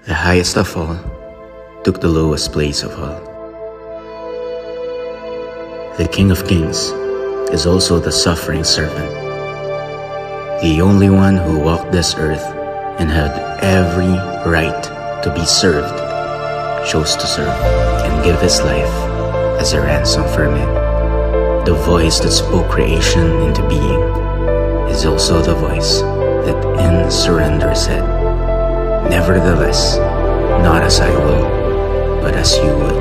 The highest of all took the lowest place of all. The King of Kings is also the suffering servant, the only one who walked this earth and had every right to be served, chose to serve and give his life as a ransom for men. The voice that spoke creation into being is also the voice that in surrender said, "Nevertheless, not as I will, but as you will."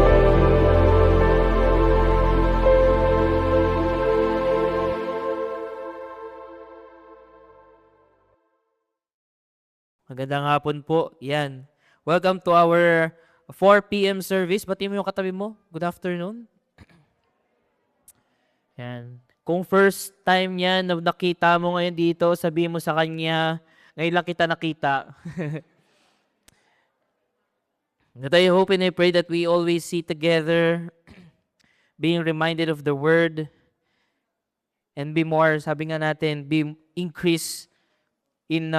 Magandang hapon po. Yan. Welcome to our 4 p.m. service. Batiin mo yung katabi mo. Good afternoon. Yan. Kung first time yan na nakita mo ngayon dito, sabihin mo sa kanya, ngayon lang kita nakita. That I hope and I pray that we always see together, being reminded of the Word, and be more, sabi nga natin, be increase in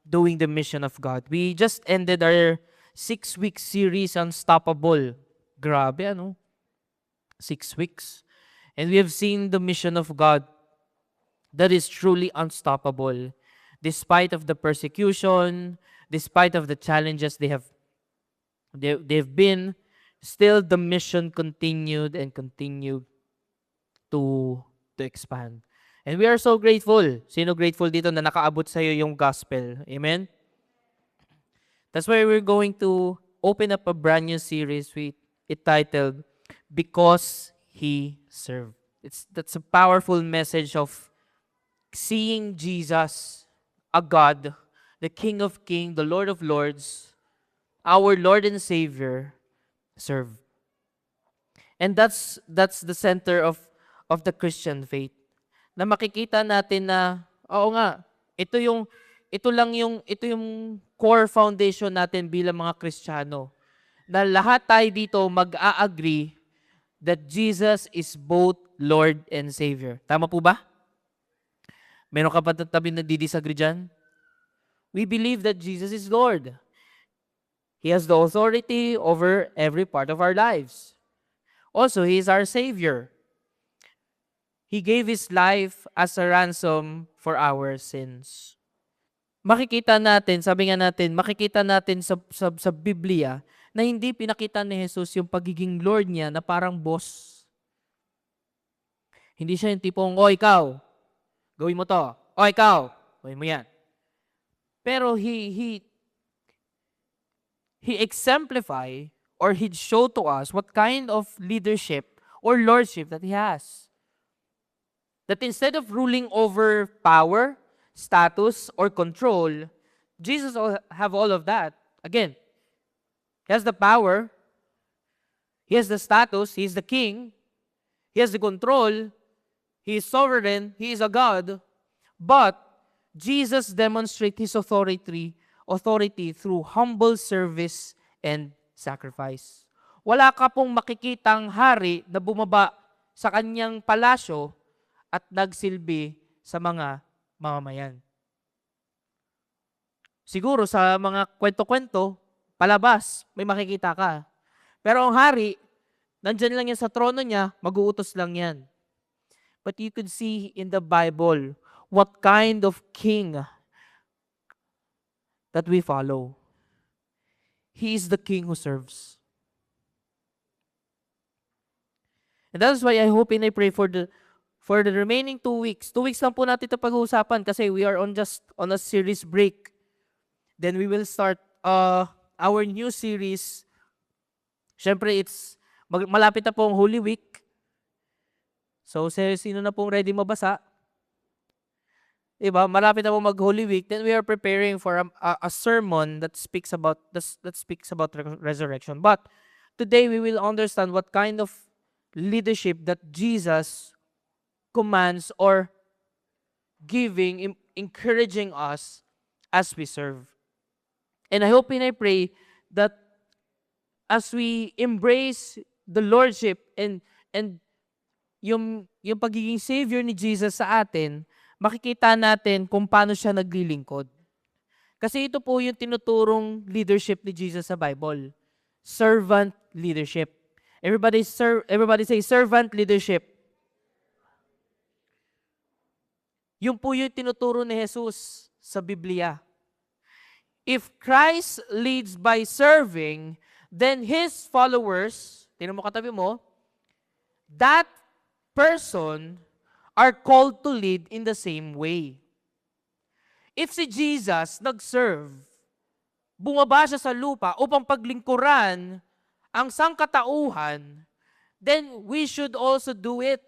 doing the mission of God. We just ended our 6-week series, Unstoppable. Grabe, ano? 6 weeks. And we have seen the mission of God that is truly unstoppable. Despite of the persecution, despite of the challenges they've been, still the mission continued and continued to expand. And we are so grateful. Sino grateful dito na nakaabot sa iyo yung gospel? Amen? That's why we're going to open up a brand new series with it titled, Because He Served. That's a powerful message of seeing Jesus, a God, the King of Kings, the Lord of Lords, our Lord and Savior, serve. And that's the center of the Christian faith. Na makikita natin na, oo nga, ito yung core foundation natin bilang mga Kristiyano. Na lahat tayo dito mag-a-agree that Jesus is both Lord and Savior. Tama po ba? Meron ka pa tabi na disagree dyan? We believe that Jesus is Lord. He has the authority over every part of our lives. Also, He is our Savior. He gave His life as a ransom for our sins. Makikita natin, sabi nga natin, makikita natin sa Biblia na hindi pinakita ni Jesus yung pagiging Lord niya na parang boss. Hindi siya yung tipong, o ikaw, gawin mo to. O ikaw, gawin mo yan. Pero He exemplify or He show to us what kind of leadership or lordship that He has. That instead of ruling over power, status, or control, Jesus have all of that. Again, He has the power, He has the status, He is the king, He has the control, He is sovereign, He is a God, but Jesus demonstrates His authority through humble service and sacrifice. Wala ka pong makikitang hari na bumaba sa kanyang palasyo at nagsilbi sa mga mamamayan. Siguro sa mga kwento-kwento, palabas, may makikita ka. Pero ang hari, nandyan lang yan sa trono niya, mag-uutos lang yan. But you could see in the Bible what kind of king that we follow. He is the king who serves. And that is why I hope and I pray for the remaining 2 weeks. 2 weeks lang po natin ito pag-uusapan kasi we are on a series break. Then we will start our new series. Siyempre, malapit na po ang Holy Week. So, sino na pong ready mabasa? Diba? Malapit na po mag-Holy Week. Then we are preparing for a sermon that speaks about resurrection. But today we will understand what kind of leadership that Jesus commands or giving, encouraging us as we serve. And I hope and I pray that as we embrace the Lordship and yung pagiging Savior ni Jesus sa atin, makikita natin kung paano siya naglilingkod. Kasi ito po yung tinuturong leadership ni Jesus sa Bible. Servant leadership. Everybody say servant leadership. Yun po yung tinuturo ni Jesus sa Biblia. If Christ leads by serving, then His followers, tingnan mo katabi mo, that person are called to lead in the same way. If si Jesus nag-serve, bumaba siya sa lupa upang paglingkuran ang sangkatauhan, then we should also do it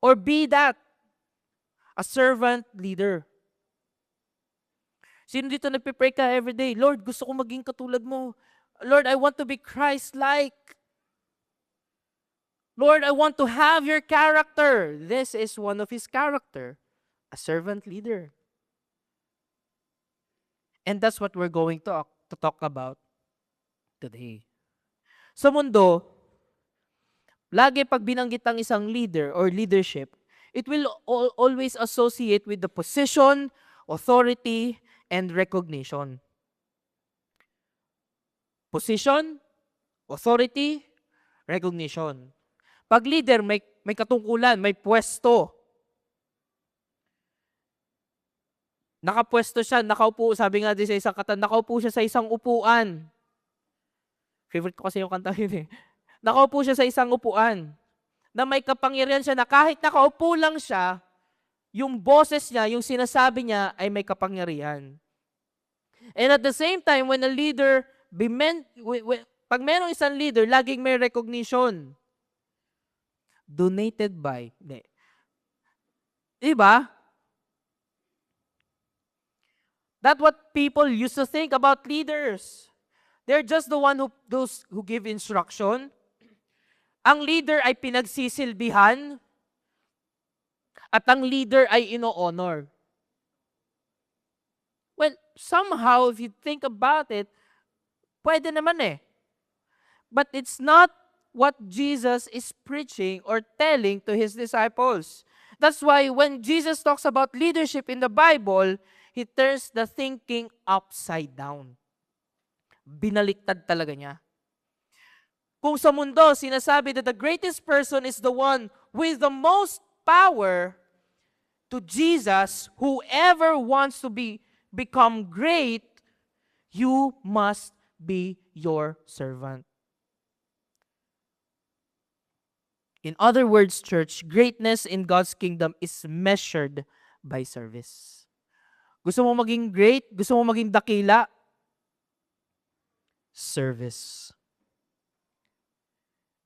or be that, a servant leader. Sino dito nagpipray ka everyday? Lord, gusto ko maging katulad mo. Lord, I want to be Christ-like. Lord, I want to have your character. This is one of His character, a servant leader. And that's what we're going to talk about today. Sa mundo, lagi pag binanggit ang isang leader or leadership, it will always associate with the position, authority, and recognition. Position, authority, recognition. Pag leader, may katungkulan, may pwesto. Nakapwesto siya, nakaupo, sabi nga din sa isang kanta, nakaupo siya sa isang upuan. Favorite ko kasi yung kanta yun eh. Nakaupo siya sa isang upuan na may kapangyarihan siya na kahit nakaupo lang siya, yung boses niya, yung sinasabi niya ay may kapangyarihan. And at the same time, when a leader, pag merong isang leader, laging may recognition. Donated by. Diba? That's what people used to think about leaders. They're just the one those who give instruction. Ang leader ay pinagsisilbihan at ang leader ay ino-honor. Well, somehow, if you think about it, pwede naman eh. But it's not what Jesus is preaching or telling to His disciples. That's why when Jesus talks about leadership in the Bible, He turns the thinking upside down. Binaliktad talaga niya. Kung sa mundo, sinasabi that the greatest person is the one with the most power, to Jesus, whoever wants to become great, you must be your servant. In other words, church, greatness in God's kingdom is measured by service. Gusto mo maging great? Gusto mo maging dakila? Service.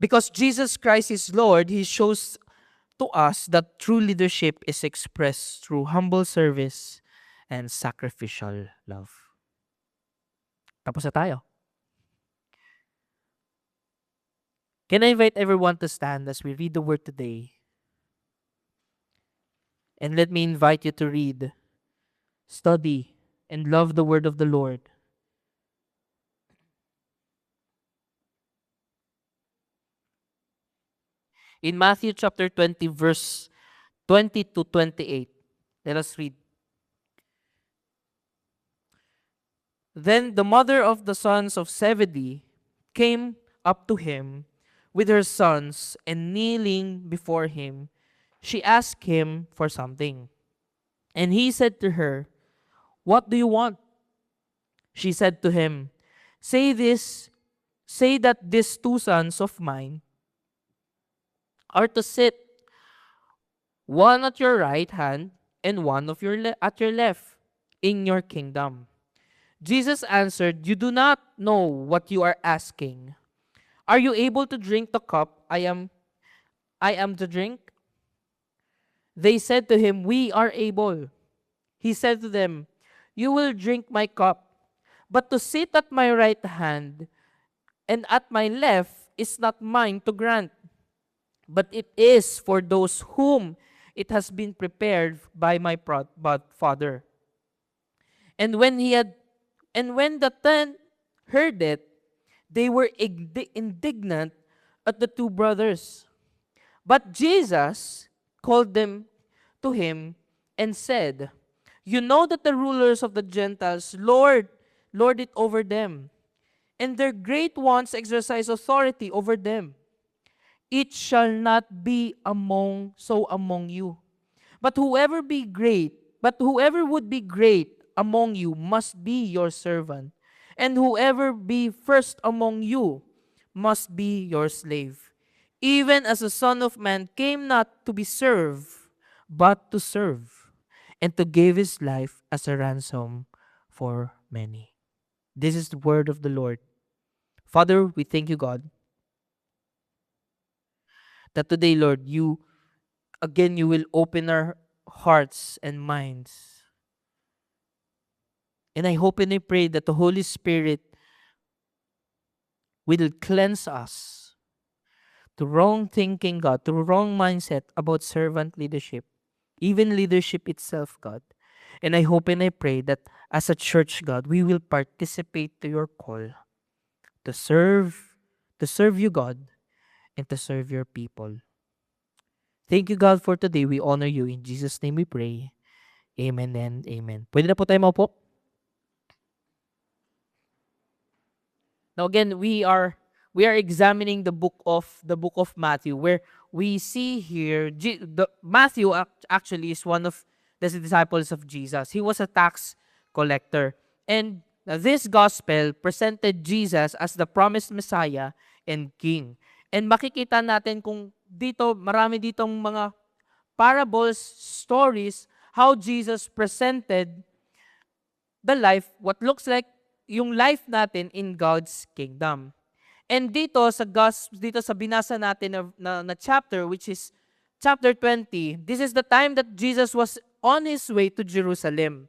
Because Jesus Christ is Lord, He shows to us that true leadership is expressed through humble service and sacrificial love. Tapos na tayo. Can I invite everyone to stand as we read the word today? And let me invite you to read, study, and love the word of the Lord. In Matthew chapter 20, verse 20 to 28, let us read. Then the mother of the sons of Zebedee came up to Him with her sons, and kneeling before Him, she asked Him for something. And He said to her, "What do you want?" She said to Him, Say that these two sons of mine are to sit, one at your right hand and one of at your left, in your kingdom. Jesus answered, "You do not know what you are asking. Are you able to drink the cup I am to drink?" They said to Him, "We are able." He said to them, "You will drink my cup, but to sit at my right hand and at my left is not mine to grant, but it is for those whom it has been prepared by my Father." And when the 10 heard it, they were indignant at the two brothers. But Jesus called them to Him and said, You know that the rulers of the Gentiles lord it over them, and their great ones exercise authority over them. It shall not be among you. But whoever would be great among you must be your servant, and whoever be first among you must be your slave. Even as the Son of Man came not to be served, but to serve, and to give his life as a ransom for many. This is the word of the Lord. Father, we thank you, God, that today, Lord, you will open our hearts and minds. And I hope and I pray that the Holy Spirit will cleanse us to wrong thinking, God, to wrong mindset about servant leadership, even leadership itself, God. And I hope and I pray that as a church, God, we will participate to your call to serve you, God, and to serve your people. Thank you, God, for today. We honor you. In Jesus' name we pray. Amen and amen. Pwede na po tayo maupo? Now again, we are examining the book of Matthew, where we see here Matthew actually is one of the disciples of Jesus. He was a tax collector, and this gospel presented Jesus as the promised Messiah and King. And makikita natin kung dito marami ditong mga parables, stories, how Jesus presented the life, what looks like yung life natin in God's kingdom. And dito sa binasa natin na chapter, which is chapter 20, this is the time that Jesus was on his way to Jerusalem.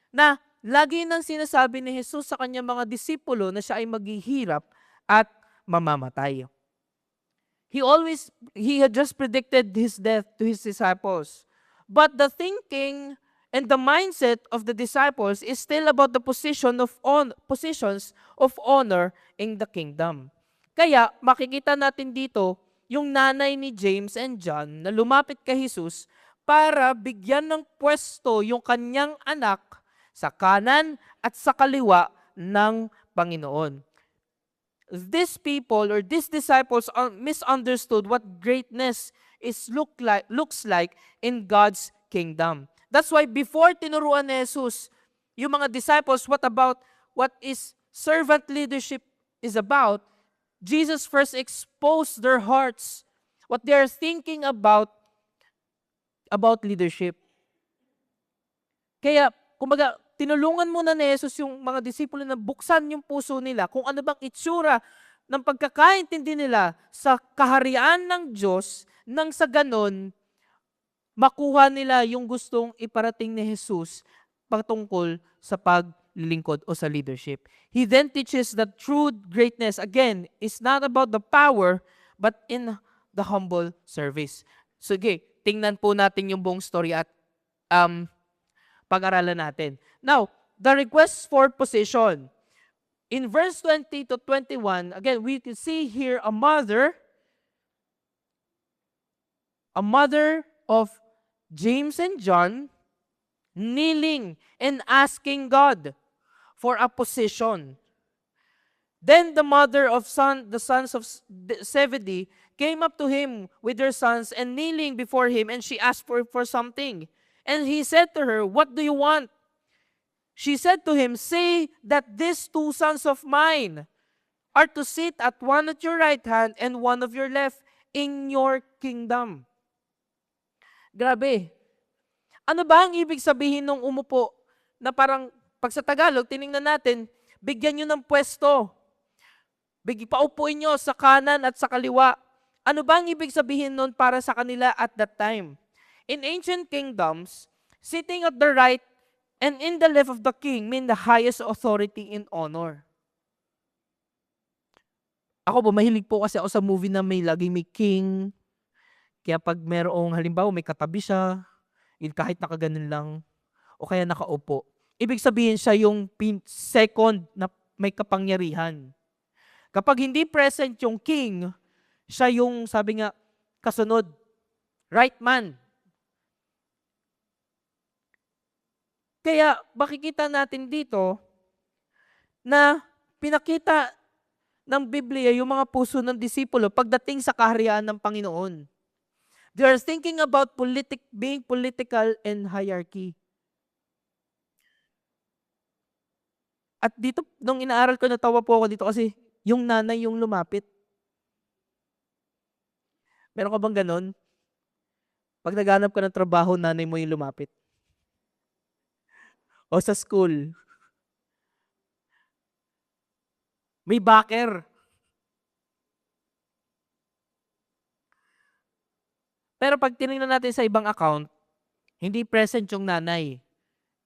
Na lagi nang sinasabi ni Jesus sa kanyang mga disipulo na siya ay maghihirap at mamamatay. He had just predicted his death to his disciples. But the thinking and the mindset of the disciples is still about the positions of honor in the kingdom. Kaya makikita natin dito yung nanay ni James and John na lumapit kay Jesus para bigyan ng pwesto yung kanyang anak sa kanan at sa kaliwa ng Panginoon. These people or these disciples misunderstood what greatness looks like in God's kingdom. That's why before tinuruan ni Jesus yung mga disciples what is servant leadership is about, Jesus first exposed their hearts, what they are thinking about leadership. Kaya, kumbaga, tinulungan muna ni Jesus yung mga disipulo na buksan yung puso nila kung ano bang itsura ng pagkakaintindi nila sa kaharian ng Diyos nang sa ganon, makuha nila yung gustong iparating ni Jesus patungkol sa paglilingkod o sa leadership. He then teaches that true greatness, again, is not about the power, but in the humble service. Sige, tingnan po natin yung buong story at pag-aralan natin. Now, the request for position. In verse 20 to 21, again, we can see here a mother of James and John kneeling and asking God for a position. Then the mother of the sons of Zebedee came up to him with her sons and kneeling before him, and she asked for something. And he said to her, "What do you want?" She said to him, "Say that these two sons of mine are to sit at one at your right hand and one of your left in your kingdom." Grabe. Ano ba ang ibig sabihin ng umupo na parang pag sa Tagalog, tiningnan natin, bigyan nyo ng pwesto. Paupuin nyo sa kanan at sa kaliwa. Ano ba ang ibig sabihin nun para sa kanila at that time? In ancient kingdoms, sitting at the right and in the left of the king mean the highest authority in honor. Ako po, mahilig po kasi ako sa movie na laging may king. Kaya pag merong, halimbawa, may katabi siya, kahit nakaganon lang, o kaya nakaupo, ibig sabihin siya yung second na may kapangyarihan. Kapag hindi present yung king, siya yung, sabi nga, kasunod, right man. Kaya makikita natin dito na pinakita ng Biblia yung mga puso ng disipulo pagdating sa kaharian ng Panginoon. They are thinking about being political and hierarchy. At dito, nung inaaral ko, natawa po ako dito kasi yung nanay yung lumapit. Meron ka bang ganon? Pag naghanap ka ng trabaho, nanay mo yung lumapit. O sa school, may backer. Pero pag tinignan natin sa ibang account, hindi present yung nanay.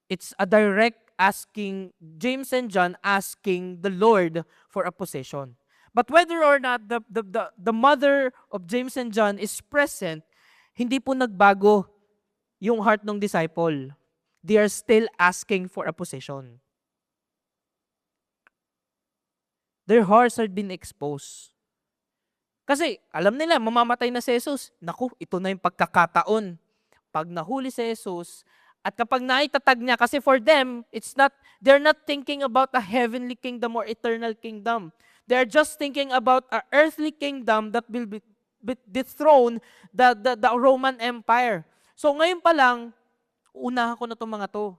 It's a direct asking, James and John asking the Lord for a possession. But whether or not the mother of James and John is present, hindi po nagbago yung heart ng disciple. They are still asking for a possession. Their hearts are being exposed. Kasi alam nila, mamamatay na si Jesus. Naku, ito na yung pagkakataon. Pag nahuli si Jesus, at kapag naitatag niya, kasi for them, they're not thinking about a heavenly kingdom or eternal kingdom. They're just thinking about a earthly kingdom that will dethrone the Roman Empire. So ngayon pa lang, unahan ko na itong mga to.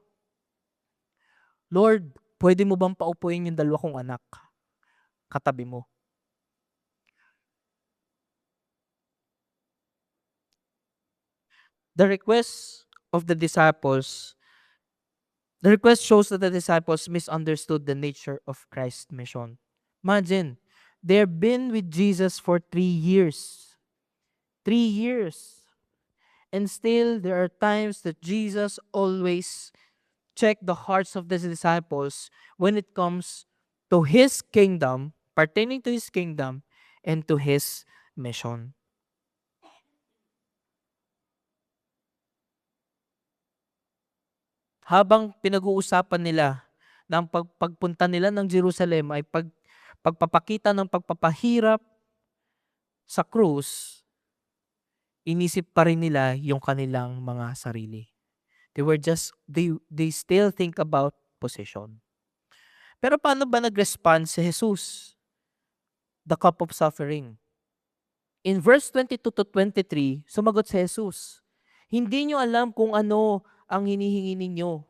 Lord, pwede mo bang paupuin yung dalawa kong anak? Katabi mo. The request shows that the disciples misunderstood the nature of Christ's mission. Imagine, they've been with Jesus for 3 years. 3 years. And still, there are times that Jesus always checked the hearts of the disciples when it comes to His kingdom, pertaining to His kingdom, and to His mission. Habang pinag-uusapan nila ng pagpunta nila ng Jerusalem ay pagpapakita ng pagpapahirap sa krus, inisip pa rin nila yung kanilang mga sarili. They still think about possession. Pero paano ba nag-respond si Jesus? The cup of suffering. In verse 22 to 23, sumagot si Jesus, "Hindi nyo alam kung ano ang hinihingi ninyo.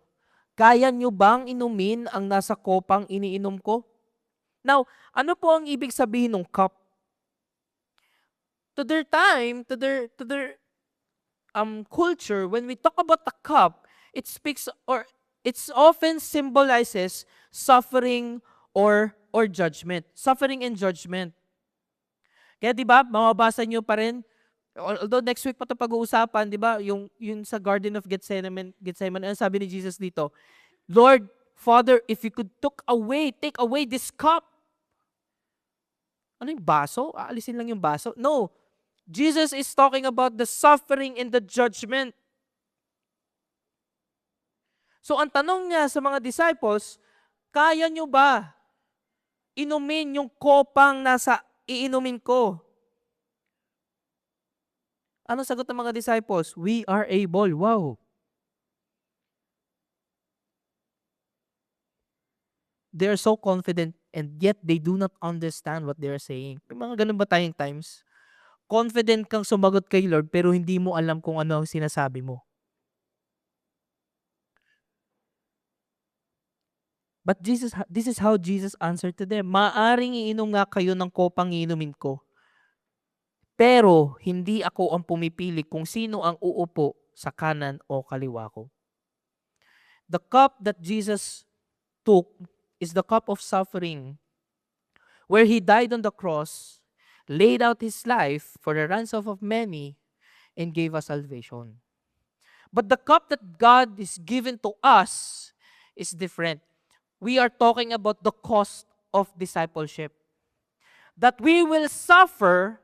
Kaya nyo bang inumin ang nasa kopang iniinom ko?" Now, ano po ang ibig sabihin ng cup? To their time, to their culture, when we talk about the cup, it speaks or it often symbolizes suffering or judgment. Suffering and judgment. Kaya 'di ba, mababasa niyo pa rin, although next week pa 'to pag-uusapan, 'di ba, yung sa Garden of Gethsemane, ano sabi ni Jesus dito? Lord, Father, if you could take away this cup. Ano yung baso? Aalisin lang yung baso? No. Jesus is talking about the suffering and the judgment. So ang tanong niya sa mga disciples, kaya nyo ba inumin yung kopang nasa iinumin ko? Ano sagot ng mga disciples? We are able. Wow. They are so confident and yet they do not understand what they are saying. May mga ganun ba tayong times? Confident kang sumagot kay Lord pero hindi mo alam kung ano ang sinasabi mo. But this is how Jesus answered to them. Maaring iinom nga kayo ng kopang iinumin ko. Pero hindi ako ang pumipili kung sino ang uupo sa kanan o kaliwa ko. The cup that Jesus took is the cup of suffering, where He died on the cross, laid out His life for the ransom of many, and gave us salvation. But the cup that God is given to us is different. We are talking about the cost of discipleship. That we will suffer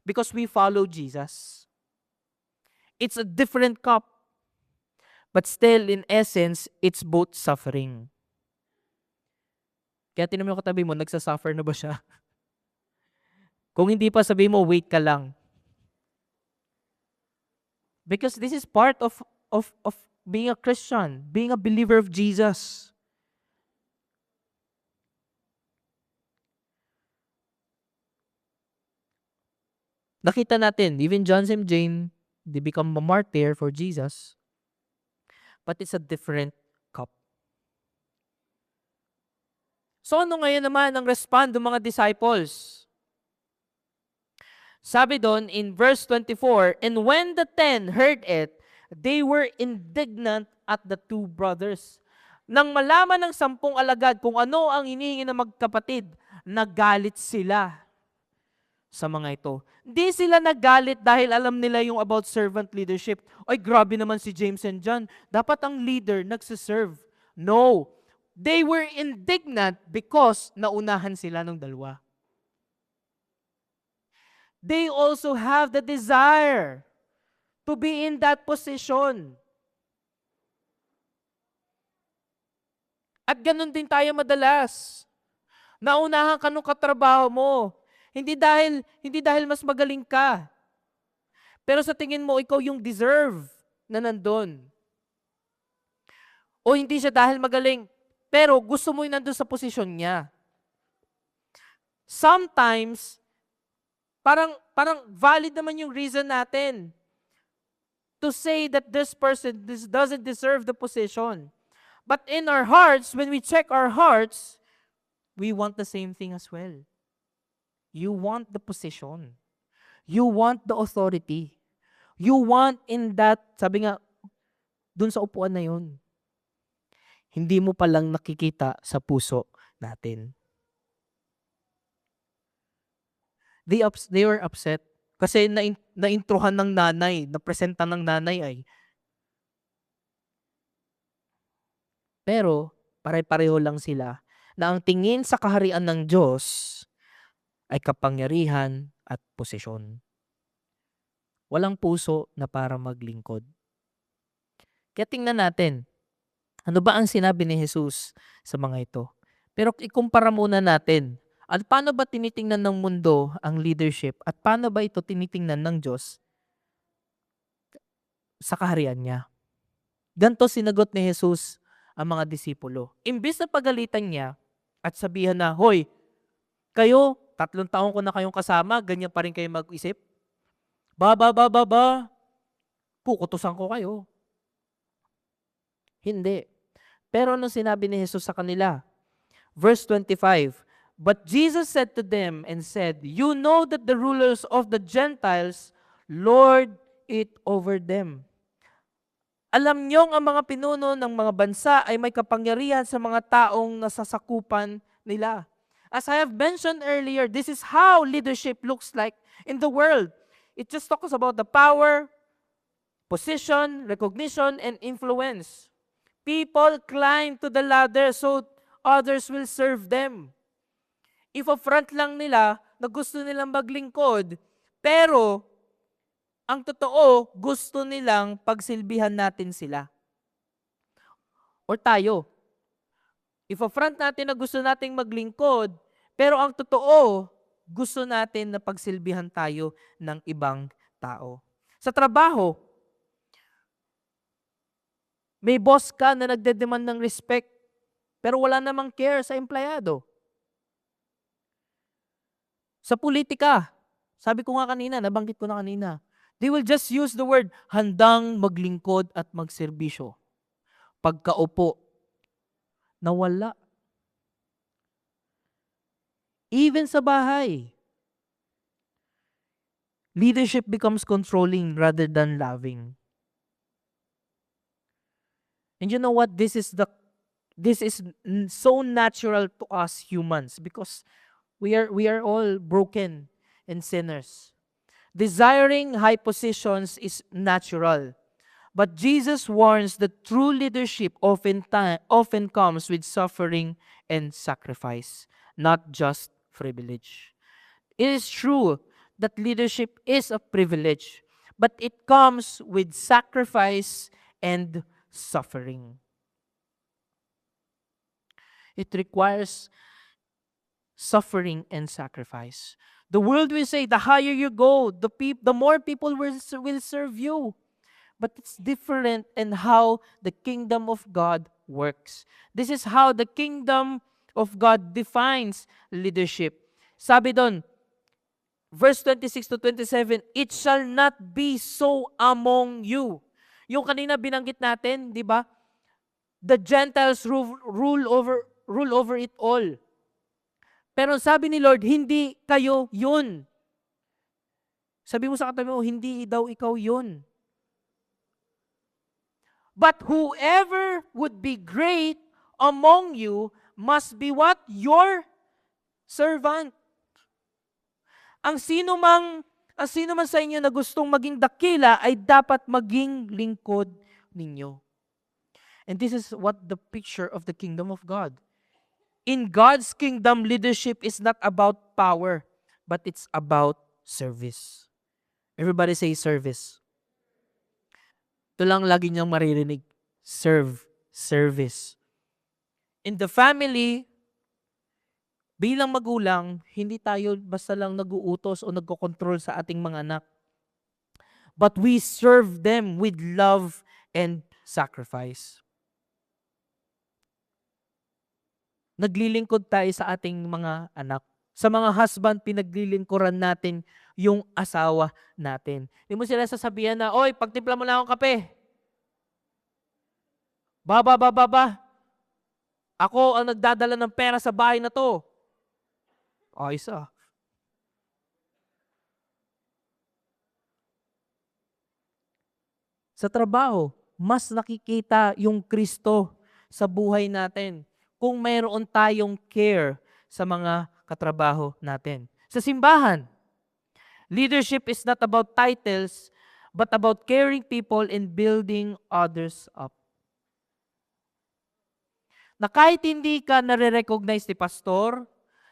because we follow Jesus. It's a different cup. But still, in essence, it's both suffering. Kaya tinan mo yung katabi mo, nagsasuffer na ba siya? Kung hindi pa, sabi mo, wait ka lang. Because this is part of being a Christian, being a believer of Jesus. Nakita natin, even John and Jane, they become a martyr for Jesus, but it's a different cup. So ano ngayon naman ang respond ng mga disciples? Sabi doon in verse 24, and when the 10 heard it, they were indignant at the two brothers. Nang malaman ng 10 alagad kung ano ang hinihingi ng magkapatid, nagalit sila sa mga ito. Hindi sila nagalit dahil alam nila yung about servant leadership. Ay, grabe naman si James and John. Dapat ang leader nagsiserve. No. They were indignant because naunahan sila ng dalawa. They also have the desire to be in that position. At ganun din tayo madalas. Naunahan ka nung katrabaho mo. Hindi dahil mas magaling ka. Pero sa tingin mo, ikaw yung deserve na nandun. O hindi siya dahil magaling, pero gusto mo yung nandun sa posisyon niya. Sometimes, parang valid naman yung reason natin to say that this person doesn't deserve the position. But in our hearts, when we check our hearts, we want the same thing as well. You want the position. You want the authority. You want in that, sabi nga, dun sa upuan na yun. Hindi mo palang nakikita sa puso natin. They were upset kasi naintrohan ng nanay, napresenta ng nanay ay. Pero pare-pareho lang sila na ang tingin sa kaharian ng Diyos ay kapangyarihan at posisyon. Walang puso na para maglingkod. Kaya tingnan natin, ano ba ang sinabi ni Jesus sa mga ito? Pero ikumpara muna natin. At paano ba tinitingnan ng mundo ang leadership? At paano ba ito tinitingnan ng Diyos sa kaharian niya? Ganito sinagot ni Jesus ang mga disipulo. Imbis na pagalitan niya at sabihan na, hoy, kayo, 3 taon ko na kayong kasama, ganyan pa rin kayo mag-isip? Pukutusan ko kayo. Hindi. Pero ano sinabi ni Jesus sa kanila? Verse 25, but Jesus said to them and said, you know that the rulers of the Gentiles lord it over them. Alam niyong ang mga pinuno ng mga bansa ay may kapangyarihan sa mga taong nasasakupan nila. As I have mentioned earlier, this is how leadership looks like in the world. It just talks about the power, position, recognition, and influence. People climb to the ladder so others will serve them. If a front lang nila na gusto nilang maglingkod, pero ang totoo, gusto nilang pagsilbihan natin sila. Or tayo. If a front natin na gusto nating maglingkod, pero ang totoo, gusto natin na pagsilbihan tayo ng ibang tao. Sa trabaho, may boss ka na nagde-demand ng respect, pero wala namang care sa empleyado. Sa politika, sabi ko nga kanina, nabanggit ko na kanina, they will just use the word handang maglingkod at magserbisyo. Pagkaupo, nawala. Even sa bahay, leadership becomes controlling rather than loving. And you know what? This is so natural to us humans because we are all broken and sinners. Desiring high positions is natural. But Jesus warns that true leadership often comes with suffering and sacrifice, not just privilege. It is true that leadership is a privilege, but it comes with sacrifice and suffering. It requires suffering and sacrifice. The world will say, the higher you go, the more people will serve you. but it's different in how the kingdom of God works. This is how the kingdom of God defines leadership. Sabi doon, verse 26 to 27, it shall not be so among you. Yung kanina binanggit natin, di ba? The Gentiles rule over it all. Pero sabi ni Lord, hindi kayo yun. Sabi mo sa katabi mo, hindi daw ikaw yun. But whoever would be great among you must be what? Your servant. Ang sino man sa inyo na gustong maging dakila ay dapat maging lingkod ninyo. And this is what the picture of the kingdom of God. In God's kingdom, leadership is not about power, but it's about service. Everybody say service. Ito lang lagi niyang maririnig. Serve. Service. In the family, bilang magulang, hindi tayo basta lang nag-uutos o nagko-control sa ating mga anak. But we serve them with love and sacrifice. Naglilingkod tayo sa ating mga anak. Sa mga husband, pinaglilingkuran natin yung asawa natin. Hindi mo sila sasabihan na, oy, pagtimpla mo lang akong kape. Ba. Ako ang nagdadala ng pera sa bahay na to. Ayos ah. Sa trabaho, mas nakikita yung Kristo sa buhay natin kung mayroon tayong care sa mga katrabaho natin. Sa simbahan, leadership is not about titles, but about caring people and building others up. Na kahit hindi ka nare-recognize ni pastor,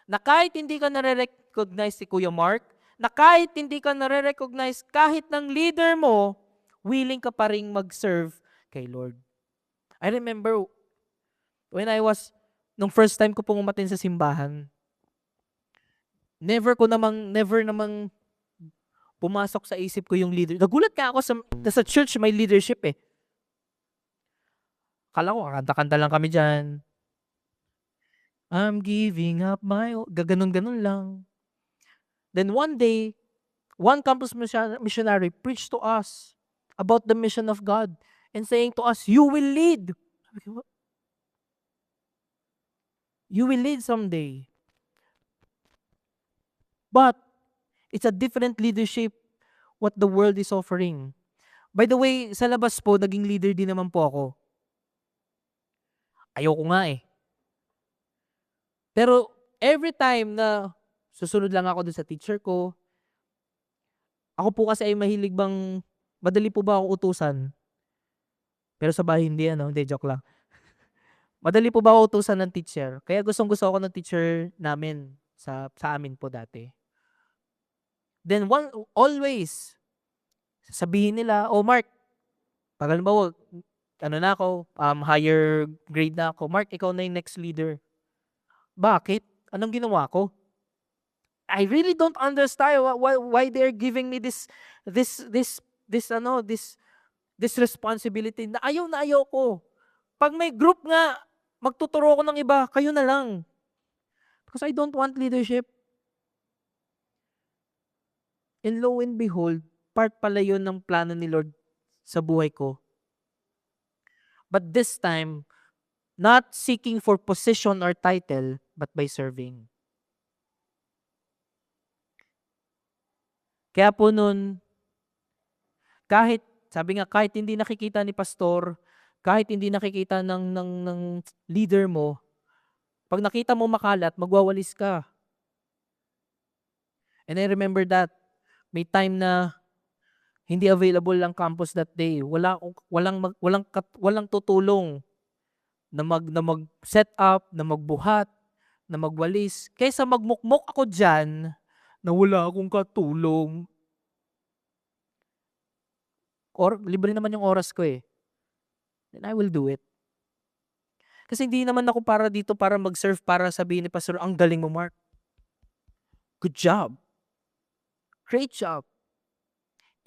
na kahit hindi ka nare-recognize si Kuya Mark, na kahit hindi ka nare-recognize kahit ng leader mo, willing ka pa rin mag-serve kay Lord. I remember when nung first time ko pong umatin sa simbahan, never namang pumasok sa isip ko yung leader. Nagulat ka ako sa church may leadership eh. Kala ko, kanta-kanta lang kami dyan. I'm giving up gaganon-ganon lang. Then one day, one campus missionary preached to us about the mission of God and saying to us, you will lead. You will lead someday. But it's a different leadership what the world is offering. By the way, sa labas po, naging leader din naman po ako. Ayoko nga eh. Pero every time na susunod lang ako dun sa teacher ko, ako po kasi ay madali po ba ako utusan? Pero sa bahay hindi joke lang. Madali po ba ako utusan ng teacher? Kaya gustong-gusto ako ng teacher namin sa amin po dati. Then always, sabihin nila, oh Mark, pag halimbawa, na ako, higher grade na ako, Mark, ikaw na yung next leader. Bakit? Anong ginawa ko? I really don't understand why they're giving me this responsibility na ayaw ko. Pag may group nga, magtuturo ko ng iba, kayo na lang. Because I don't want leadership. And lo and behold, part pala yun ng plano ni Lord sa buhay ko. But this time, not seeking for position or title, but by serving. Kaya po nun, kahit hindi nakikita ni pastor, kahit hindi nakikita ng leader mo, pag nakita mo makalat, magwawalis ka. And I remember that, may time na hindi available ang campus that day. Walang tutulong na mag-set up, na magbuhat, na magwalis. Kaysa magmukmok ako dyan, na wala akong katulong. Libre naman yung oras ko eh. Then I will do it. Kasi hindi naman ako dito para mag-serve, para sabihin ni pastor, ang galing mo, Mark. Good job. Great job.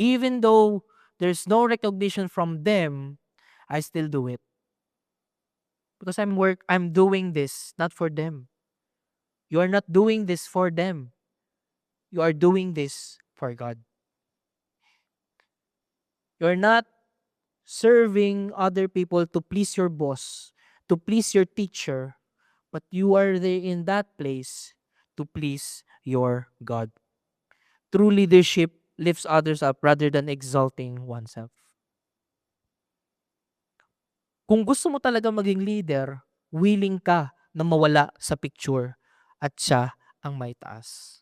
Even though there's no recognition from them, I still do it. Because I'm doing this not for them. You are not doing this for them. You are doing this for God. You're not serving other people to please your boss, to please your teacher, but you are there in that place to please your God. True leadership lifts others up rather than exalting oneself. Kung gusto mo talaga maging leader, willing ka na mawala sa picture at siya ang may taas.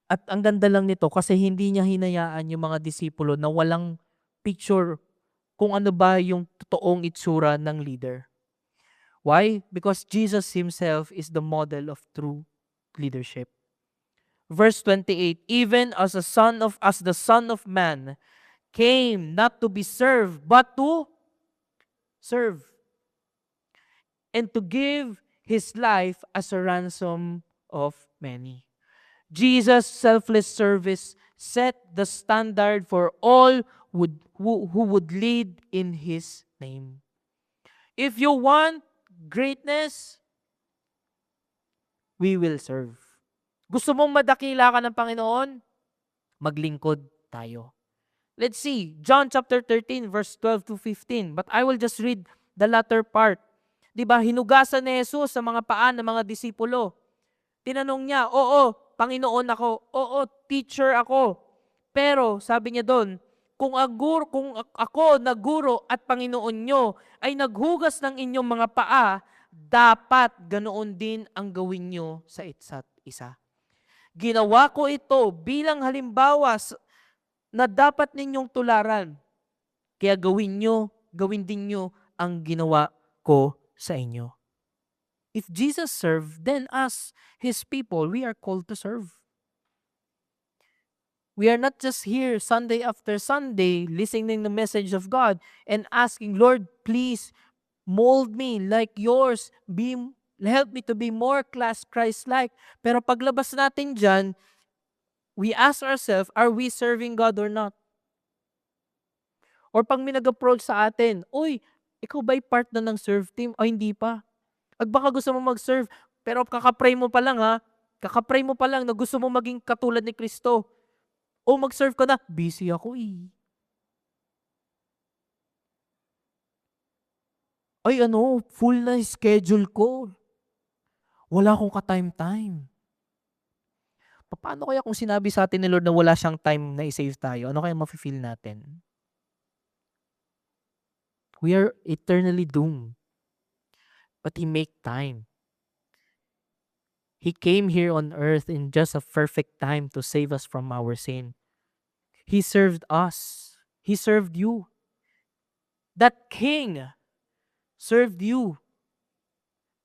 At ang ganda lang nito kasi hindi niya hinayaan yung mga disipulo na walang picture kung ano ba yung totoong itsura ng leader. Why? Because Jesus himself is the model of true leadership. Verse 28, even as the Son of Man came not to be served, but to serve, and to give his life as a ransom of many. Jesus' selfless service set the standard for all who would lead in his name. If you want greatness, we will serve. Gusto mong madakila ka ng Panginoon? Maglingkod tayo. Let's see, John chapter 13, verse 12 to 15. But I will just read the latter part. Diba, hinugasan ni Jesus sa mga paa ng mga disipulo. Tinanong niya, oo, Panginoon ako. Oo, teacher ako. Pero, sabi niya doon, kung ako na guro at Panginoon nyo ay naghugas ng inyong mga paa, dapat ganoon din ang gawin nyo sa isa't isa. Ginawa ko ito bilang halimbawa na dapat ninyong tularan. Kaya gawin din nyo ang ginawa ko sa inyo. If Jesus served, then us, his people, we are called to serve. We are not just here Sunday after Sunday listening the message of God and asking, Lord, please mold me like yours. Help me to be more Christ-like. Pero paglabas natin dyan, we ask ourselves, are we serving God or not? Or pag may nag-approach sa atin, uy, ikaw ba'y part na ng serve team? O hindi pa. At baka gusto mo mag-serve, pero kakapray mo pa lang kakapray mo pa lang na gusto mo maging katulad ni Kristo. O mag-serve ka na, busy ako eh. Ay full na schedule ko. Wala akong ka-time-time. Paano kaya kung sinabi sa atin ni Lord na wala siyang time na i-save tayo? Ano kaya mafe-feel natin? We are eternally doomed. But He make time. He came here on earth in just a perfect time to save us from our sin. He served us. He served you. That King served you.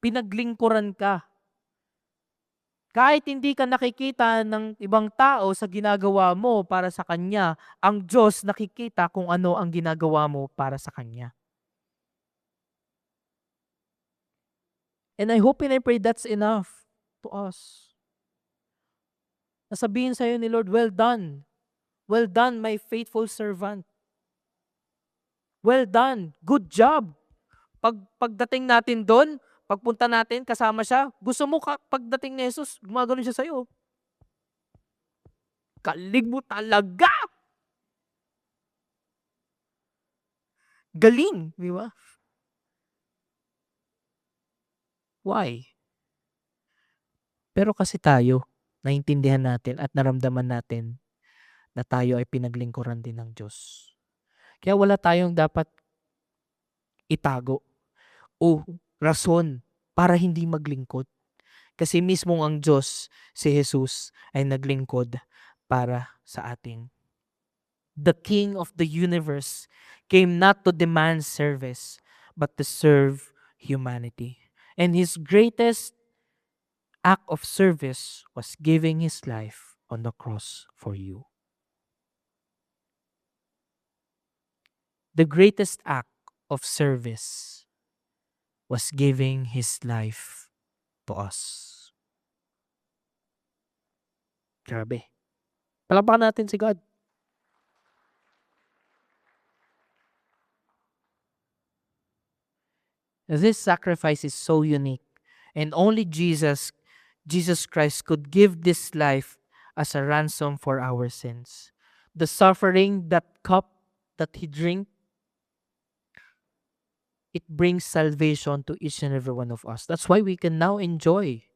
Pinaglingkuran ka. Kahit hindi ka nakikita ng ibang tao sa ginagawa mo para sa Kanya, ang Diyos nakikita kung ano ang ginagawa mo para sa Kanya. And I hope and I pray that's enough to us. Nasabihin sa'yo ni Lord, well done. Well done, my faithful servant. Well done. Good job. Pagdating natin doon, pagpunta natin, kasama siya, gusto mo pagdating ni Jesus, gumagano siya sa'yo. Kalig mo talaga! Galing, di ba? Why? Pero kasi tayo, naintindihan natin at naramdaman natin na tayo ay pinaglingkuran din ng Diyos. Kaya wala tayong dapat itago o rason para hindi maglingkod. Kasi mismo ang Diyos, si Jesus, ay naglingkod para sa atin. The King of the universe came not to demand service, but to serve humanity. And His greatest act of service was giving His life on the cross for you. The greatest act of service was giving His life to us. Grabe. Palakpakan natin si God. This sacrifice is so unique. And only Jesus Christ could give this life as a ransom for our sins. The suffering, that cup that he drank, it brings salvation to each and every one of us. That's why we can now enjoy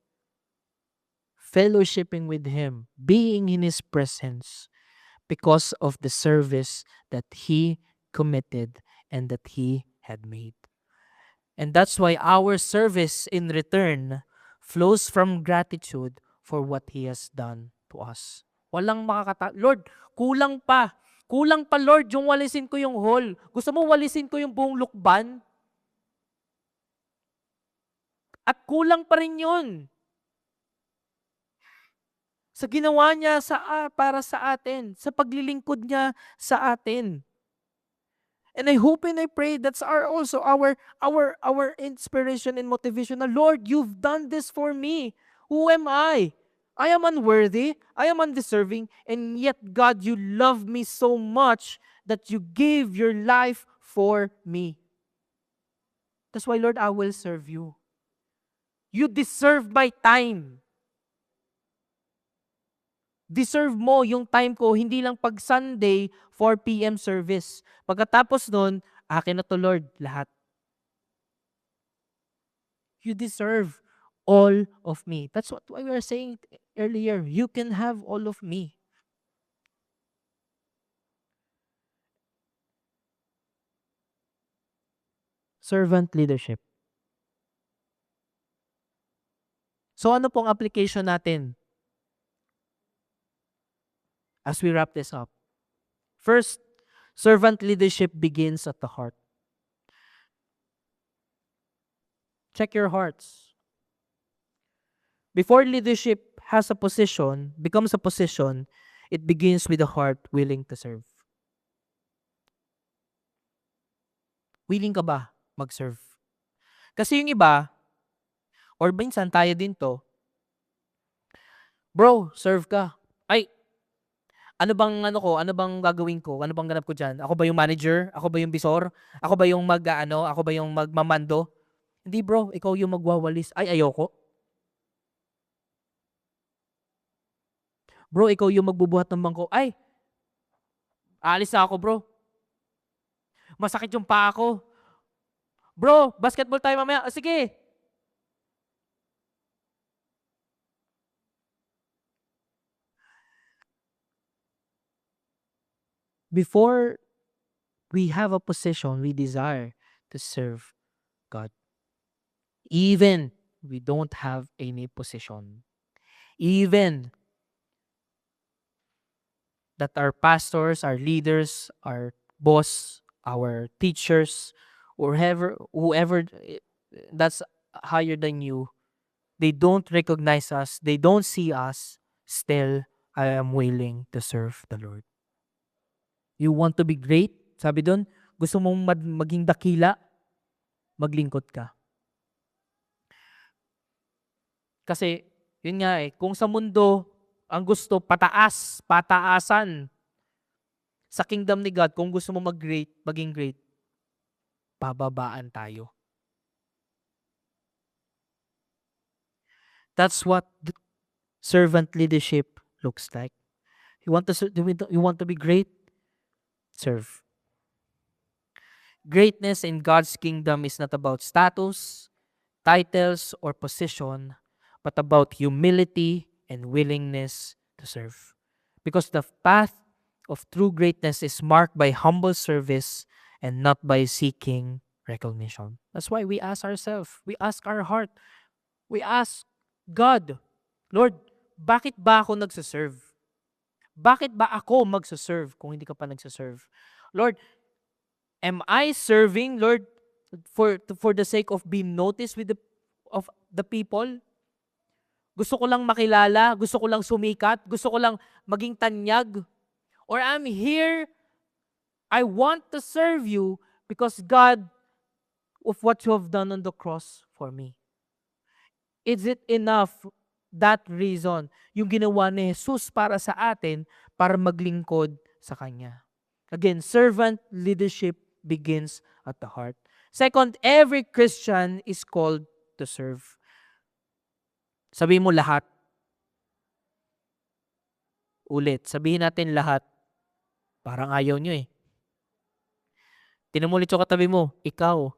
fellowshipping with him, being in his presence, because of the service that he committed and that he had made. And that's why our service in return flows from gratitude for what he has done to us. Walang Lord, kulang pa. Kulang pa, Lord, yung walisin ko yung hall. Gusto mo walisin ko yung buong lukban? At kulang pa rin yun. Sa ginawa niya para sa atin, sa paglilingkod niya sa atin. And I hope and I pray that's also our inspiration and motivation. Na, Lord, you've done this for me. Who am I? I am unworthy. I am undeserving. And yet, God, you love me so much that you gave your life for me. That's why, Lord, I will serve you. You deserve my time. Deserve mo yung time ko, hindi lang pag Sunday, 4 p.m. service. Pagkatapos nun, akin na to, Lord, lahat. You deserve all of me. That's what we were saying earlier. You can have all of me. Servant leadership. So ano pong application natin as we wrap this up? First, servant leadership begins at the heart. Check your hearts. Before leadership becomes a position, it begins with a heart willing to serve. Willing ka ba mag-serve? Kasi yung iba, or minsan tayo din to, bro, serve ka. Ay, ano bang gagawin ko? Ano bang ganap ko dyan? Ako ba yung manager? Ako ba yung bisor? Ako ba yung Ako ba yung magmamando? Hindi bro, ikaw yung magwawalis. Ay, ayoko. Bro, ikaw yung magbubuhat ng bangko. Ay, aalis na ako bro. Masakit yung paa ko. Bro, basketball tayo mamaya. Sige. Before we have a position, we desire to serve God. Even we don't have any position. Even that our pastors, our leaders, our boss, our teachers, or whoever that's higher than you, they don't recognize us, they don't see us, still, I am willing to serve the Lord. You want to be great? Sabi doon, gusto mong maging dakila? Maglingkod ka. Kasi, yun nga kung sa mundo, ang gusto, pataasan. Sa kingdom ni God, kung gusto mo maging great, pababaan tayo. That's what servant leadership looks like. You want to be great? Serve. Greatness in God's kingdom is not about status, titles, or position, but about humility and willingness to serve. Because the path of true greatness is marked by humble service and not by seeking recognition. That's why we ask ourselves, we ask our heart, we ask God, Lord, bakit ba ako nagsaserve? Bakit ba ako magsaserve kung hindi ka pa nagsaserve? Lord, am I serving, Lord, for the sake of being noticed of the people? Gusto ko lang makilala, gusto ko lang sumikat, gusto ko lang maging tanyag? Or I'm here, I want to serve you because God, of what you have done on the cross for me. Is it enough, that reason, yung ginawa ni Jesus para sa atin, para maglingkod sa Kanya. Again, servant leadership begins at the heart. Second, every Christian is called to serve. Sabihin mo lahat. Ulit, sabihin natin lahat. Parang ayaw nyo eh. Tinan mo ulit yung katabi mo, ikaw.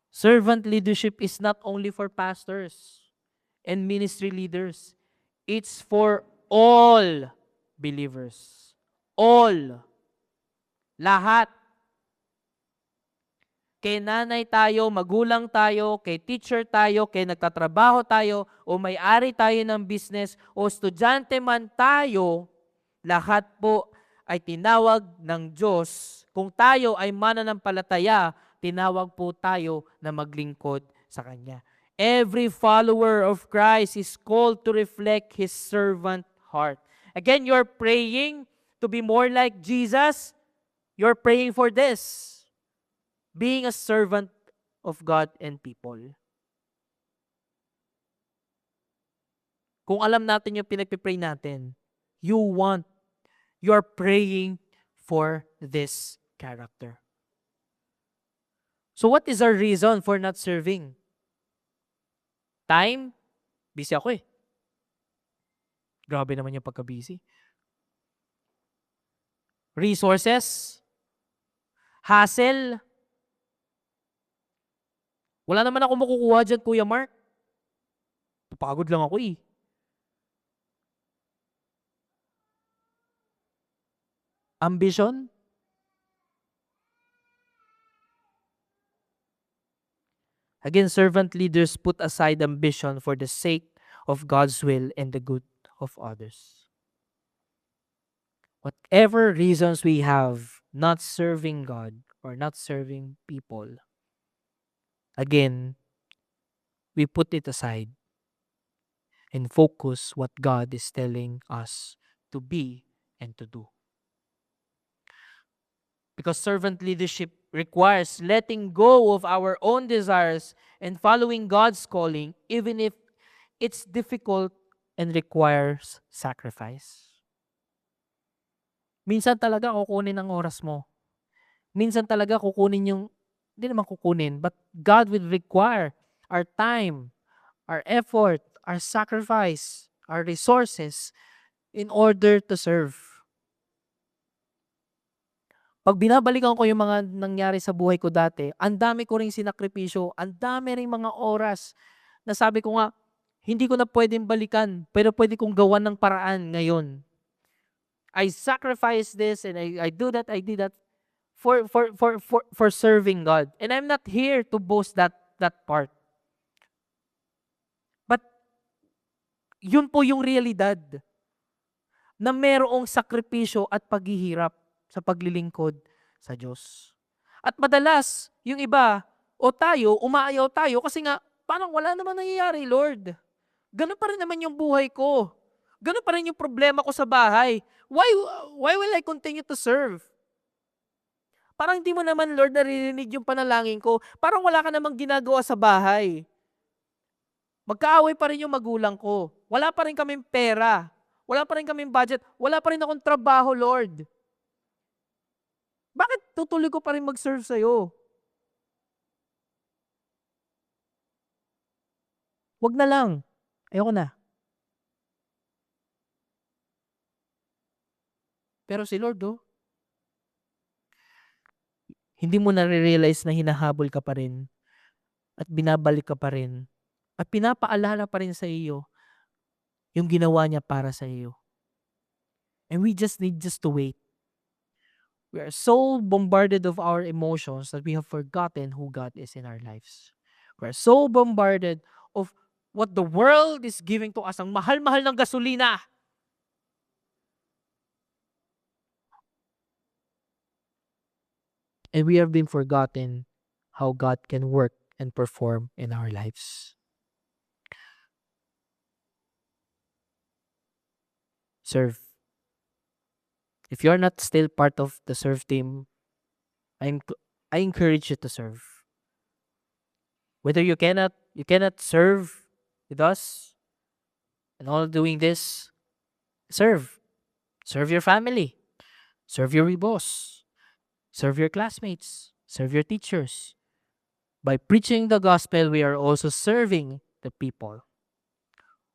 Servant leadership is not only for pastors and ministry leaders. It's for all believers. All. Lahat. Kay nanay tayo, magulang tayo, kay teacher tayo, kay nagtatrabaho tayo, o may-ari tayo ng business, o estudyante man tayo, lahat po ay tinawag ng Diyos. Kung tayo ay mananampalataya, tinawag po tayo na maglingkod sa Kanya. Every follower of Christ is called to reflect His servant heart. Again, you're praying to be more like Jesus. You're praying for this. Being a servant of God and people. Kung alam natin yung pinagpipray natin, you're praying for this character. So what is our reason for not serving? Time? Busy ako eh. Grabe naman yung pagka-busy. Resources? Hassle? Wala naman ako makukuha dyan, Kuya Mark. Papagod lang ako eh. Ambition? Again, servant leaders put aside ambition for the sake of God's will and the good of others. Whatever reasons we have not serving God or not serving people, again, we put it aside and focus what God is telling us to be and to do. Because servant leadership requires letting go of our own desires and following God's calling, even if it's difficult and requires sacrifice. Minsan talaga kukunin ang oras mo. Minsan talaga kukunin yung, hindi naman kukunin, but God will require our time, our effort, our sacrifice, our resources in order to serve. Pag binabalikan ko yung mga nangyari sa buhay ko dati, ang dami ko ring sinakripisyo, ang dami ring mga oras na sabi ko nga, hindi ko na pwedeng balikan, pero pwede kong gawan ng paraan ngayon. I sacrifice this and I do that, I did that for serving God. And I'm not here to boast that part. But yun po yung realidad na merong sakripisyo at paghihirap sa paglilingkod sa Diyos. At madalas, yung iba, o tayo, umaayaw tayo kasi nga, parang wala naman nangyayari, Lord. Ganun pa rin naman yung buhay ko. Ganun pa rin yung problema ko sa bahay. Why will I continue to serve? Parang hindi mo naman, Lord, naririnig yung panalangin ko. Parang wala ka namang ginagawa sa bahay. Magkaaway pa rin yung magulang ko. Wala pa rin kaming pera. Wala pa rin kaming budget. Wala pa rin akong trabaho, Lord. Bakit tutuloy ko pa rin mag-serve sa'yo? Wag na lang. Ayoko na. Pero si Lord, hindi mo nare-realize na hinahabol ka pa rin at binabalik ka pa rin at pinapaalala pa rin sa iyo yung ginawa niya para sa iyo. And we just need to wait. We are so bombarded of our emotions that we have forgotten who God is in our lives. We are so bombarded of what the world is giving to us. Ang mahal-mahal ng gasolina. And we have been forgotten how God can work and perform in our lives. Serve. If you're not still part of the serve team, I encourage you to serve. Whether you cannot serve with us. And all doing this, serve. Serve your family. Serve your boss. Serve your classmates. Serve your teachers. By preaching the gospel, we are also serving the people.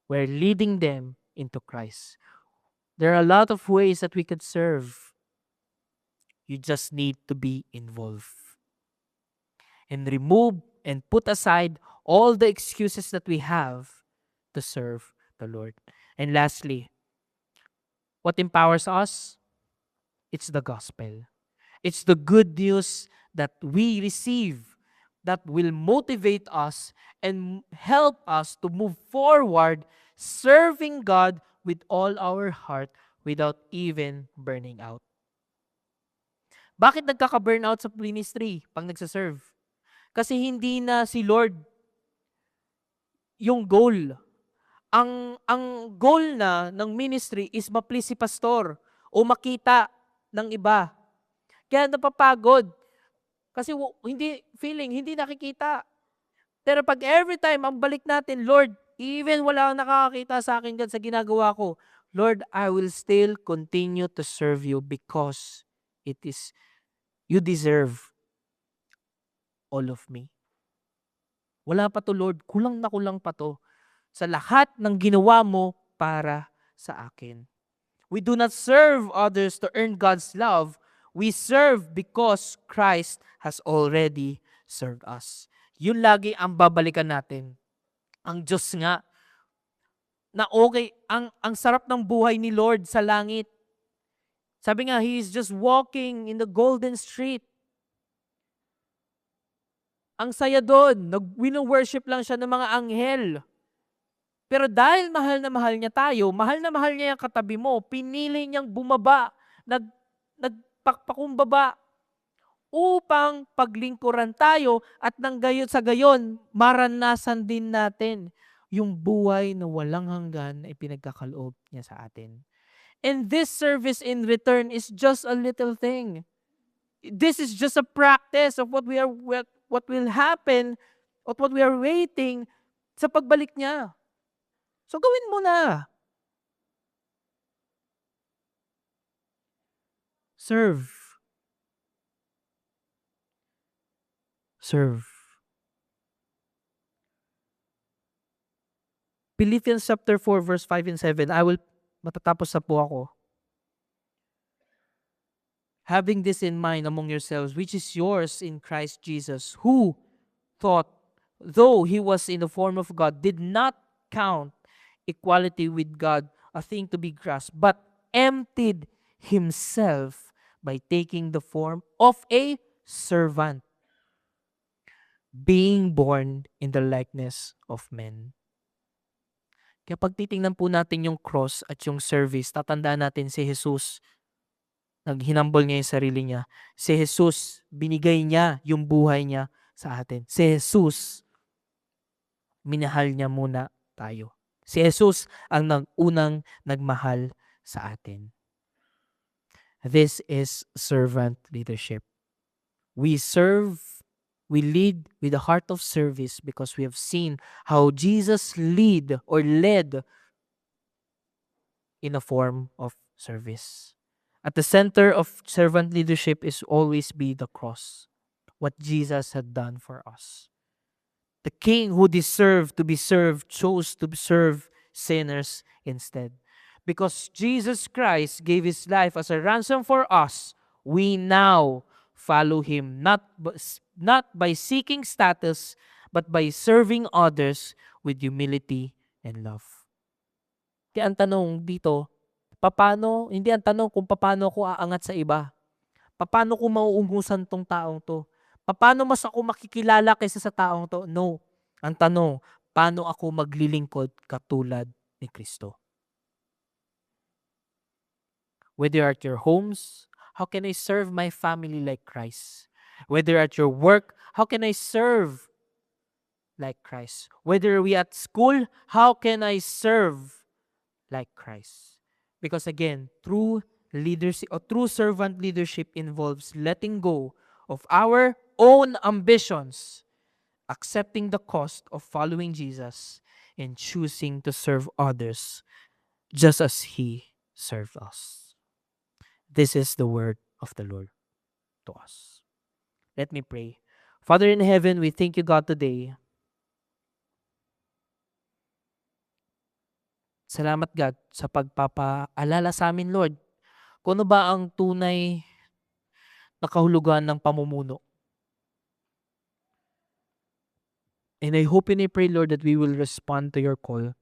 We're leading them into Christ. There are a lot of ways that we could serve. You just need to be involved and remove and put aside all the excuses that we have to serve the Lord. And lastly, what empowers us? It's the gospel. It's the good news that we receive that will motivate us and help us to move forward serving God with all our heart without even burning out. Bakit nagkaka-burnout sa ministry pag nagsaserve? Kasi hindi na si Lord yung goal. Ang goal na ng ministry is ma-please si pastor o makita ng iba. Kaya napapagod. Kasi hindi nakikita. Pero pag every time ang balik natin, Lord, even wala kang nakakakita sa akin dyan sa ginagawa ko, Lord, I will still continue to serve you because you deserve all of me. Wala pa to, Lord. Kulang na kulang pa to sa lahat ng ginawa mo para sa akin. We do not serve others to earn God's love. We serve because Christ has already served us. Yun lagi ang babalikan natin. Ang Diyos nga, na okay, ang sarap ng buhay ni Lord sa langit. Sabi nga, He is just walking in the golden street. Ang saya doon, wino-worship lang siya ng mga anghel. Pero dahil mahal na mahal niya tayo, mahal na mahal niya yung katabi mo, pinili niyang bumaba, nagpakpakumbaba upang paglingkuran tayo at nang gayon sa gayon, maranasan din natin yung buhay na walang hanggan ay pinagkakaloob niya sa atin. And this service in return is just a little thing. This is just a practice of what will happen, of what we are waiting sa pagbalik niya. So gawin mo na. Serve. Serve. Philippians chapter 4 verse 5 and 7. Matatapos na po ako. Having this in mind among yourselves, which is yours in Christ Jesus, who thought, though he was in the form of God, did not count equality with God a thing to be grasped, but emptied himself by taking the form of a servant, being born in the likeness of men. Kaya pag titingnan po natin yung cross at yung service, tatandaan natin si Jesus, naghinambol niya yung sarili niya. Si Jesus, binigay niya yung buhay niya sa atin. Si Jesus, minahal niya muna tayo. Si Jesus ang unang nagmahal sa atin. This is servant leadership. We serve, we lead with a heart of service because we have seen how Jesus led in a form of service. At the center of servant leadership is always be the cross, what Jesus had done for us. The King who deserved to be served chose to serve sinners instead. Because Jesus Christ gave His life as a ransom for us, we now follow Him not by seeking status, but by serving others with humility and love. Kaya ang tanong dito, hindi ang tanong kung paano ako aangat sa iba. Paano ko mauungusan tong taong to? Paano mas ako makikilala kaysa sa taong to? No. Ang tanong, paano ako maglilingkod katulad ni Kristo? Whether at your homes, how can I serve my family like Christ? Whether at your work, how can I serve like Christ? Whether we at school, how can I serve like Christ? Because again, true leadership or true servant leadership involves letting go of our own ambitions, accepting the cost of following Jesus, and choosing to serve others just as He served us. This is the word of the Lord to us. Let me pray. Father in heaven, we thank you, God, today. Salamat, God, sa pagpapaalala sa amin, Lord, kung ano ba ang tunay na kahulugan ng pamumuno. And I hope and I pray, Lord, that we will respond to your call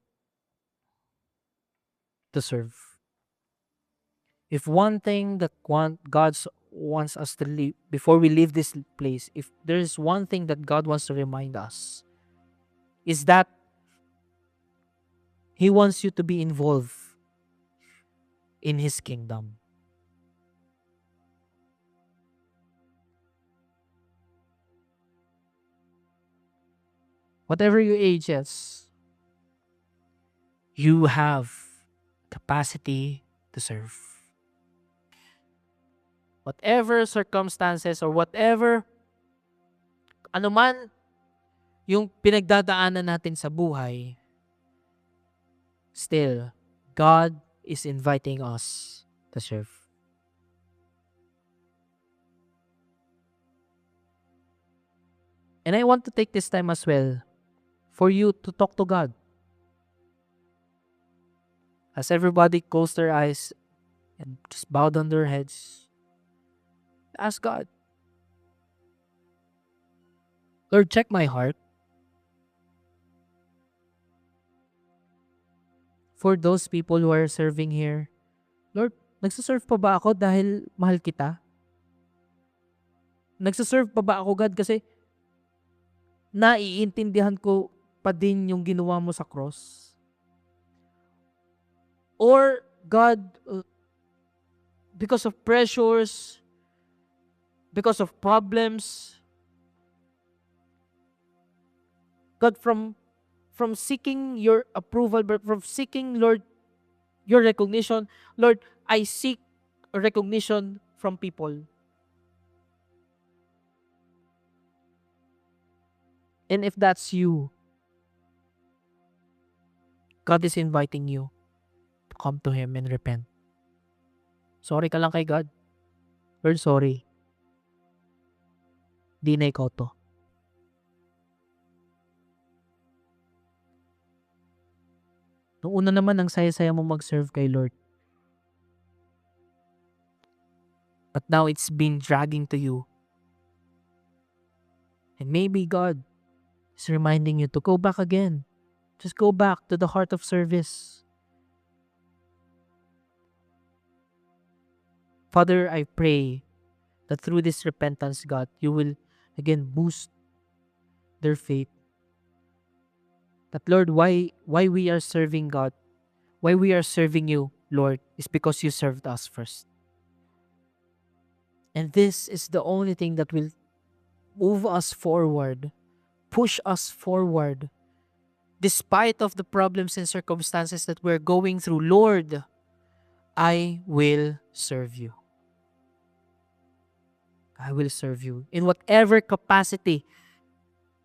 to serve. If one thing that God wants us to leave before we leave this place, if there's one thing that God wants to remind us, is that He wants you to be involved in His kingdom. Whatever your age is, you have capacity to serve. Whatever circumstances or whatever, anuman yung pinagdadaanan natin sa buhay, still, God is inviting us to serve. And I want to take this time as well for you to talk to God. As everybody close their eyes and just bow down their heads, ask God, Lord, check my heart. For those people who are serving here, Lord, nagsaserve pa ba ako dahil mahal kita? Nagsaserve pa ba ako, God, kasi naiintindihan ko pa din yung ginawa mo sa cross? Or, God, because of pressures, because of problems, God, from seeking your approval, but from seeking, Lord, your recognition, Lord, I seek recognition from people. And if that's you, God is inviting you to come to Him and repent. Sorry ka lang kay God. Lord, sorry. Di na ikaw to. Noong una naman, ang saya-saya mo mag-serve kay Lord. But now it's been dragging to you. And maybe God is reminding you to go back again. Just go back to the heart of service. Father, I pray that through this repentance, God, you will again boost their faith. That, Lord, why we are serving God, why we are serving you, Lord, is because you served us first. And this is the only thing that will move us forward, push us forward, despite of the problems and circumstances that we're going through. Lord, I will serve you. I will serve you in whatever capacity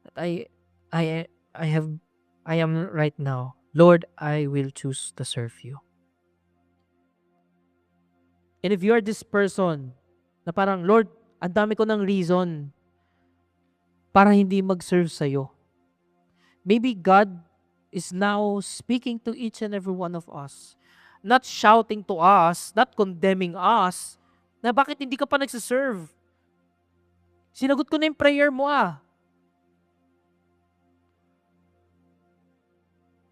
that I am right now. Lord, I will choose to serve you. And if you are this person na parang, Lord, ang dami ko ng reason para hindi mag-serve sa'yo. Maybe God is now speaking to each and every one of us. Not shouting to us, not condemning us, na bakit hindi ka pa nagsiserve? Sinagot ko na yung prayer mo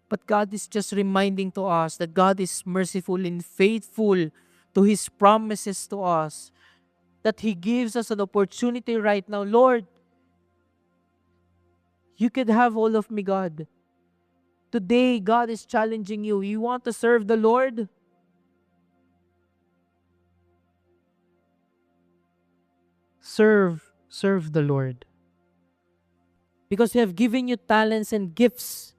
But God is just reminding to us that God is merciful and faithful to His promises to us. That He gives us an opportunity right now. Lord, you could have all of me, God. Today, God is challenging you. You want to serve the Lord? Serve the Lord. Because He have given you talents and gifts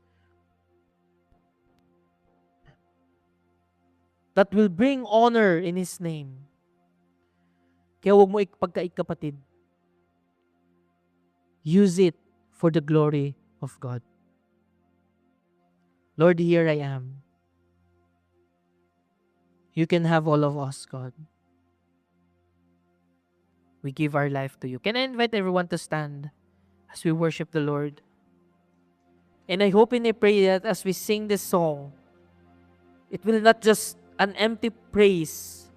that will bring honor in His name. Kaya huwag mo ipagkait, kapatid. Use it for the glory of God. Lord, here I am. You can have all of us, God. We give our life to you. Can I invite everyone to stand as we worship the Lord? And I hope and I pray that as we sing this song, it will not just an empty praise.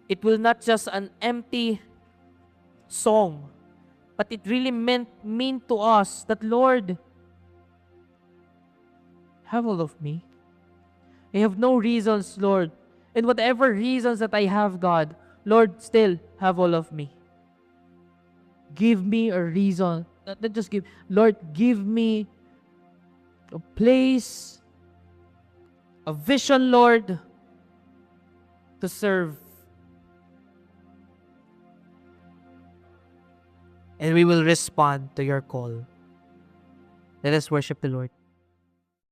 It will not just an empty song, but it really mean to us that, Lord, have all of me. I have no reasons, Lord. And whatever reasons that I have, God, Lord, still have all of me. Give me a reason. Not just give. Lord, give me a place, a vision, Lord, to serve. And we will respond to your call. Let us worship the Lord.